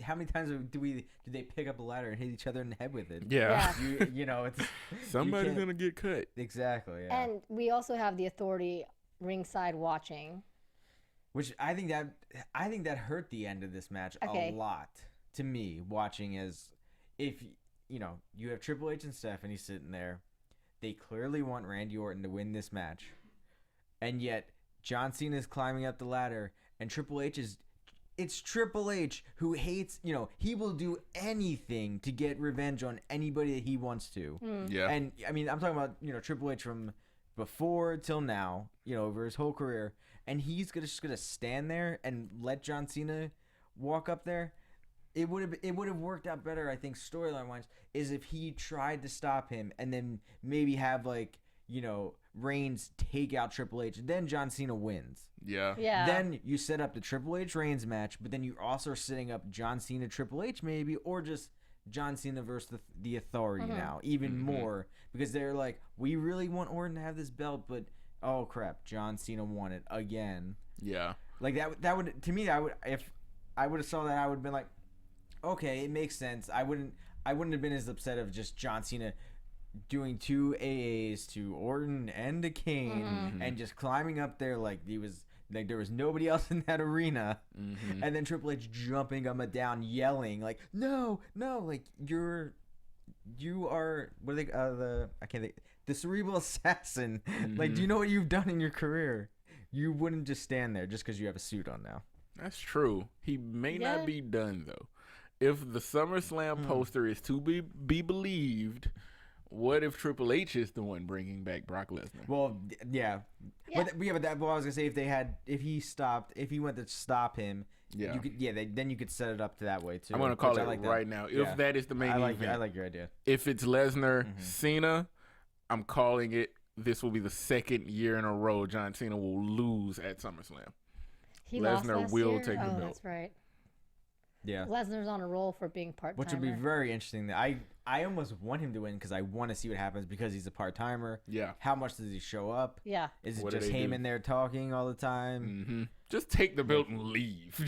how many times do they pick up a ladder and hit each other in the head with it? Yeah. It's somebody's gonna get cut. Exactly. Yeah. And we also have the Authority ringside watching, which I think that hurt the end of this match a lot to me. Watching as if you have Triple H and Stephanie sitting there, they clearly want Randy Orton to win this match, and yet John Cena is climbing up the ladder, and it's Triple H who hates, he will do anything to get revenge on anybody that he wants to. Yeah. And I mean, I'm talking about, Triple H from before till now, over his whole career. And he's just gonna stand there and let John Cena walk up there. It would have worked out better, I think, storyline wise, is if he tried to stop him and then maybe have Reigns take out Triple H, then John Cena wins. Yeah. Then you set up the Triple H Reigns match, but then you're also setting up John Cena Triple H maybe, or just John Cena versus the Authority now, even more, because they're like, we really want Orton to have this belt, but oh crap, John Cena won it again. Yeah. Like that would, to me, if I would have saw that, I would have been like, okay, it makes sense. I wouldn't have been as upset of just John Cena doing 2 AAs to Orton and to Kane and just climbing up there like there was nobody else in that arena, and then Triple H jumping up and down yelling like, no, like you are what are they the cerebral assassin. Like, do you know what you've done in your career? You wouldn't just stand there just because you have a suit on now. That's true. He may not be done though. If the SummerSlam poster is to be believed, what if Triple H is the one bringing back Brock Lesnar? Well, yeah. But I was gonna say if he went to stop him, you could, then you could set it up to that way too. I'm gonna call it right now. If that is the main event, I like your idea. If it's Lesnar, Cena, I'm calling it. This will be the second year in a row John Cena will lose at SummerSlam. Lesnar will take the belt. That's right. Yeah. Lesnar's on a roll for being part-timer. Which would be very interesting. I almost want him to win because I want to see what happens because he's a part-timer. Yeah. How much does he show up? Yeah. Is it just him in there talking all the time? Just take the belt and leave.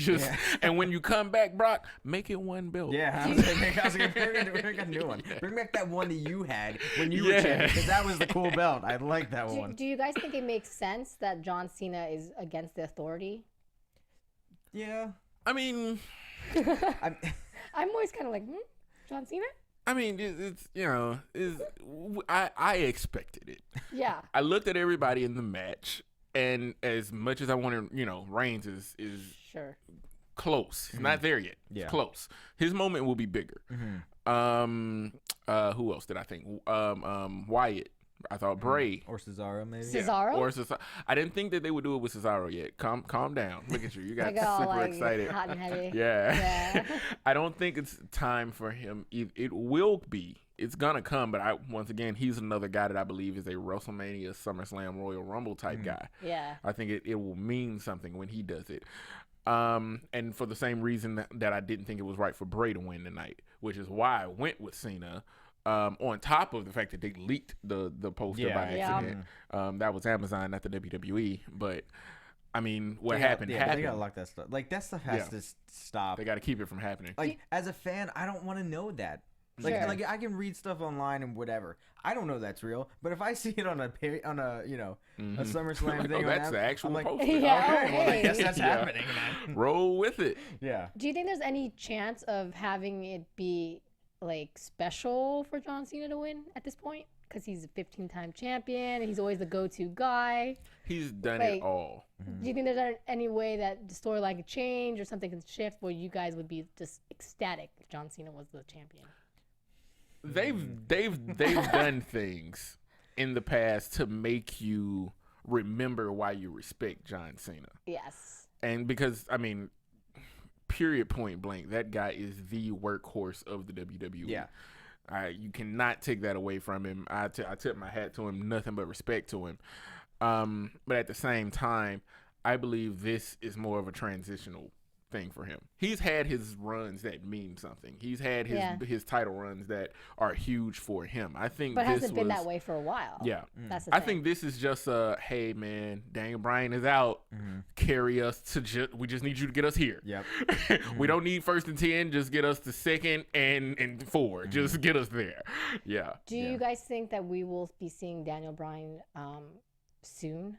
And when you come back, Brock, make it one belt. Yeah. I was like, bring a new one. Bring back that one that you had when you were champion, because that was the cool belt. I like that one. Do you guys think it makes sense that John Cena is against the Authority? Yeah. I mean... I'm always kind of like, John Cena? I mean, I expected it. Yeah. I looked at everybody in the match, and as much as I wanted, Reigns is sure close. He's not there yet. Yeah. It's close. His moment will be bigger. Who else did I think? Wyatt. I thought Bray or Cesaro maybe. Cesaro? Or Cesaro. I didn't think that they would do it with Cesaro yet. Calm down. Look at you. You got super excited. Hot and heavy. Yeah. I don't think it's time for him. It will be. It's gonna come. But once again, he's another guy that I believe is a WrestleMania, SummerSlam, Royal Rumble type guy. Yeah. I think it will mean something when he does it. And for the same reason that I didn't think it was right for Bray to win tonight, which is why I went with Cena. On top of the fact that they leaked the poster by accident. That was Amazon, not the WWE. But I mean, what happened happened. They gotta lock that stuff. Like that stuff has to stop. They gotta keep it from happening. Like as a fan, I don't want to know that. Like, Sure. like I can read stuff online and whatever. I don't know that's real, but if I see it on a a SummerSlam thing, that's the actual I'm like, poster. Yeah, okay, well, I hey. guess that's happening. Roll with it. Yeah. Do you think there's any chance of having it be like special for John Cena to win at this point? Because he's a 15-time champion and he's always the go-to guy. He's done Like, it all. Do you think there's any way that the storyline could change or something could shift where you guys would be just ecstatic if John Cena was the champion? They've done things in the past to make you remember why you respect John Cena. Yes. And because, I mean, period, point blank, that guy is the workhorse of the WWE. Yeah. You cannot take that away from him. I tip my hat to him, nothing but respect to him. But at the same time, I believe this is more of a transitional thing for him. He's had his runs that mean something. He's had his title runs that are huge for him. I think But it this hasn't been that way for a while. Yeah. That's the I thing. think this is just hey man, Daniel Bryan is out. Carry us to we just need you to get us here. Yep. We don't need 1st and 10, just get us to 2nd and 4. Just get us there. Yeah. Do you guys think that we will be seeing Daniel Bryan soon?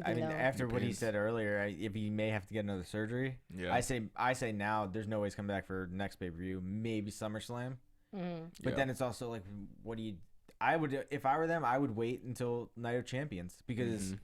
I mean, after what he Depends. said earlier, if he may have to get another surgery, Yeah. I say now there's no way he's coming back for next pay-per-view, maybe SummerSlam. But Yeah. then it's also like, what do you? I would, if I were them, I would wait until Night of Champions because,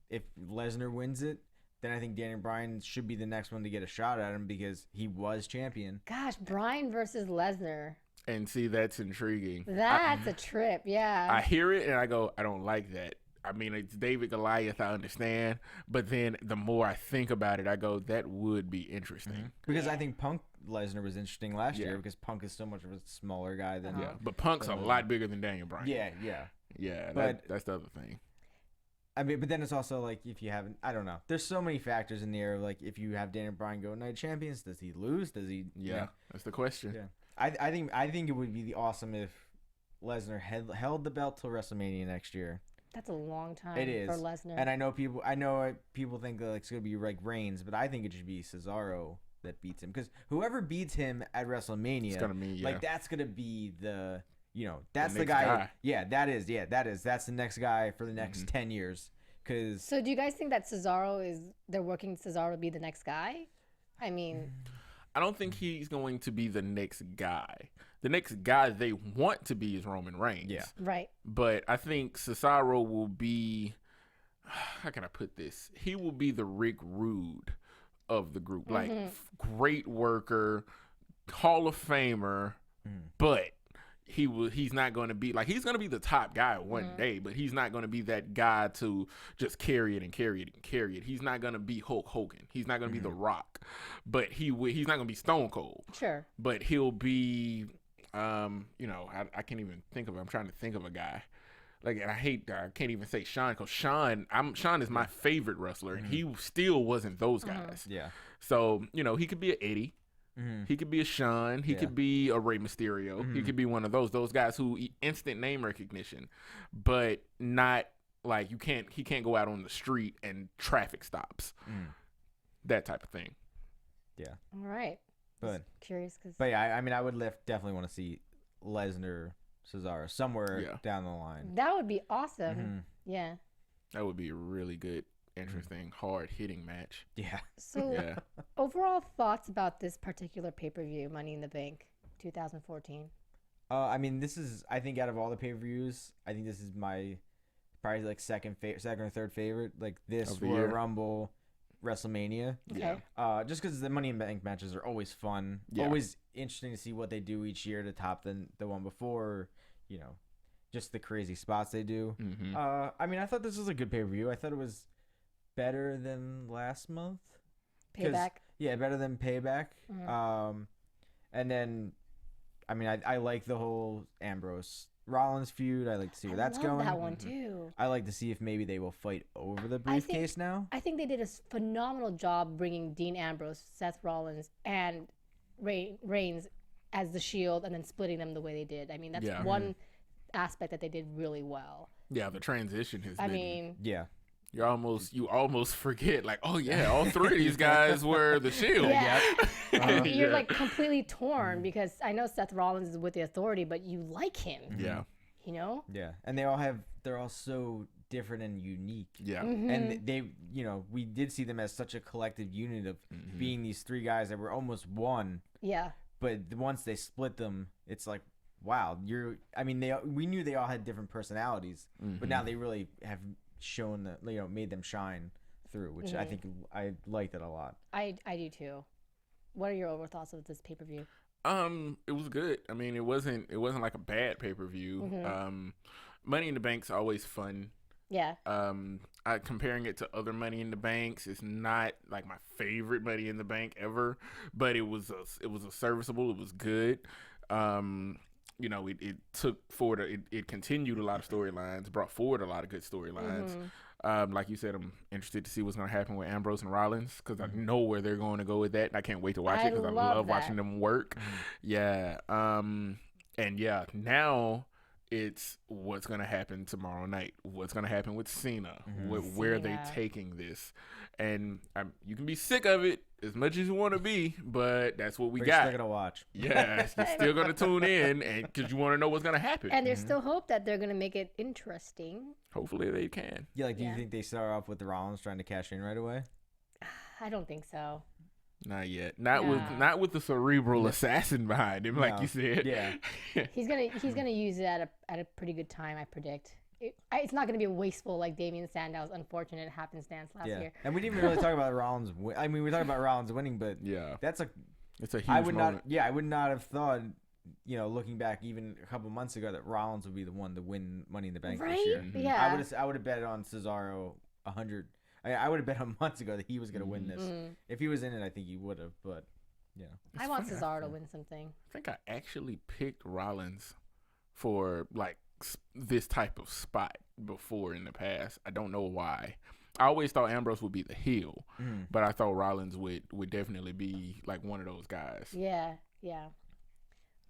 if Lesnar wins it, then I think Daniel Bryan should be the next one to get a shot at him because he was champion. Gosh, Bryan versus Lesnar. And see, that's intriguing. That's a trip. Yeah. I hear it and I go, I don't like that. I mean, it's David Goliath, I understand. But then the more I think about it, I go, that would be interesting. Because I think Punk Lesnar was interesting last Yeah. year because Punk is so much of a smaller guy than. Yeah. But Punk's a lot bigger than Daniel Bryan. Yeah. Yeah, But- that's the other thing. I mean, but then it's also like if you haven't, I don't know. There's so many factors in the air. Like if you have Daniel Bryan go Night of Champions, does he lose? Does he? Yeah, that's the question. Yeah. I think it would be awesome if Lesnar held the belt till WrestleMania next year. That's a long time It is for Lesnar. and I know people think that it's gonna be like Reigns, but I think it should be Cesaro that beats him because whoever beats him at WrestleMania, It's gonna be, like that's gonna be that's the next guy. guy. Yeah, that's the next guy for the next 10 years. Because So do you guys think that they're working Cesaro to be the next guy? I mean, I don't think he's going to be the next guy. The next guy they want to be is Roman Reigns. Yeah. right. But I think Cesaro will be, how can I put this? He will be the Rick Rude of the group. Like, great worker, Hall of Famer, but he's not going to be, like, he's going to be the top guy one day, but he's not going to be that guy to just carry it and carry it and carry it. He's not going to be Hulk Hogan. He's not going to be The Rock. But he's not going to be Stone Cold. Sure. But he'll be, I can't even think of it. I'm trying to think of a guy. Like, and I can't even say Shawn because Shawn is my favorite wrestler, and he still wasn't those guys. yeah. So, he could be an Eddie. He could be a Shawn. He could be a Rey Mysterio. He could be one of those guys who instant name recognition, but not like he can't go out on the street and traffic stops. That type of thing. Yeah. All right. But Curious because yeah, I mean, I would definitely want to see Lesnar, Cesaro somewhere down the line. that would be awesome. Yeah. That would be a really good, interesting, hard-hitting match. Yeah. So Yeah. overall thoughts about this particular pay-per-view, Money in the Bank 2014? I mean, I think out of all the pay-per-views, I think this is my probably like second or third favorite. Like this, Of the Royal year. Rumble, WrestleMania. Okay. Just because the Money in the Bank matches are always fun, Yeah. always interesting to see what they do each year to top the one before, just the crazy spots they do. I mean, I thought this was a good pay-per-view. I thought it was better than last month. 'Cause- Payback. Yeah, better than Payback. And then, I mean, I like the whole Ambrose Rollins feud. I like to see where that's love going. that one too. I like to see if maybe they will fight over the I think- briefcase now. I think they did a phenomenal job bringing Dean Ambrose, Seth Rollins, and Reigns as the Shield, and then splitting them the way they did. I mean, that's one aspect that they did really well. Yeah, the transition has I been mean, Yeah. you almost forget, like, oh yeah, all three of these guys were the Shield. Yeah. And you're like completely torn because I know Seth Rollins is with the Authority, but you like him. Yeah. You know? Yeah, and they're all so different and unique. Yeah. And they, we did see them as such a collective unit of being these three guys that were almost one. Yeah. But once they split them, it's like, wow, we knew they all had different personalities, but now they really have shown that, made them shine through, which I think I liked it a lot. I do too. What are your overall thoughts of this pay-per-view? It was good. I mean, it wasn't like a bad pay-per-view. Money in the Bank's always fun. Yeah. Comparing it to other Money in the Banks, it's not like my favorite Money in the Bank ever, but it was a serviceable. It was good. It took forward. It continued a lot of storylines, brought forward a lot of good storylines. Like you said, I'm interested to see what's going to happen with Ambrose and Rollins because I know where they're going to go with that, and I can't wait to watch it because I love watching them work. Yeah. And yeah, now it's what's going to happen tomorrow night. What's going to happen with Cena? Where are they taking this? And you can be sick of it as much as you want to be, but that's what we got. You're still going to watch. Yeah, you're still going to tune in because you want to know what's going to happen. And there's still hope that they're going to make it interesting. Hopefully they can. Yeah, do you think they start off with the Rollins trying to cash in right away? I don't think so. Not yet. Not with the cerebral assassin behind him, like you said. Yeah. He's gonna use it at a pretty good time, I predict. It's not gonna be wasteful like Damian Sandow's unfortunate happenstance last year. And we didn't even really talk about Rollins. I mean, we talked about Rollins winning, but it's a huge moment. I would not have thought, looking back even a couple months ago, that Rollins would be the one to win Money in the Bank this year. Yeah. I would have bet on Cesaro 100. I would have bet on months ago that he was going to win this. If he was in it, I think he would have. But I want Cesaro to win something. I think I actually picked Rollins for like this type of spot before in the past. I don't know why. I always thought Ambrose would be the heel, but I thought Rollins would definitely be like one of those guys. Yeah.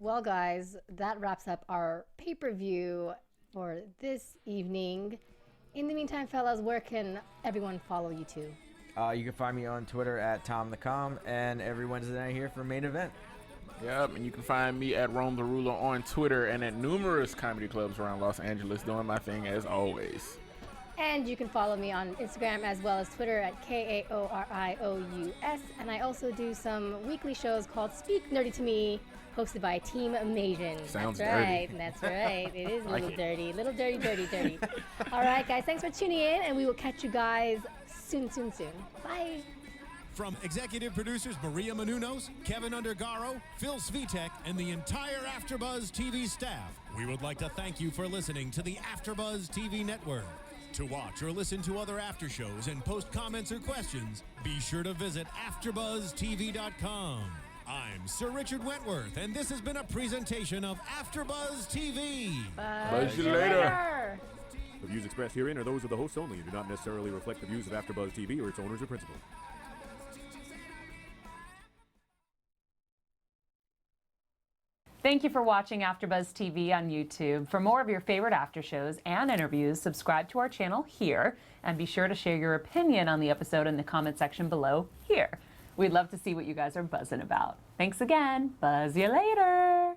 Well, guys, that wraps up our pay-per-view for this evening. In the meantime, fellas, where can everyone follow you to? You can find me on Twitter at TomTheCom, and every Wednesday night here for Main Event. Yep, and you can find me at Rome the Ruler on Twitter and at numerous comedy clubs around Los Angeles doing my thing as always. And you can follow me on Instagram as well as Twitter at KAORIOUS. And I also do some weekly shows called Speak Nerdy to Me, hosted by Team Amazian. Sounds dirty. Right. That's right. It is a little it. dirty. Little dirty. All right, guys. Thanks for tuning in, and we will catch you guys soon. Bye. From executive producers Maria Menounos, Kevin Undergaro, Phil Svitek, and the entire AfterBuzz TV staff, we would like to thank you for listening to the AfterBuzz TV network. To watch or listen to other after shows and post comments or questions, be sure to visit AfterBuzzTV.com. I'm Sir Richard Wentworth, and this has been a presentation of AfterBuzz TV. Buzz you later. The views expressed herein are those of the hosts only and do not necessarily reflect the views of AfterBuzz TV or its owners or principals. Thank you for watching AfterBuzz TV on YouTube. For more of your favorite after shows and interviews, subscribe to our channel here, and be sure to share your opinion on the episode in the comment section below here. We'd love to see what you guys are buzzing about. Thanks again. Buzz you later.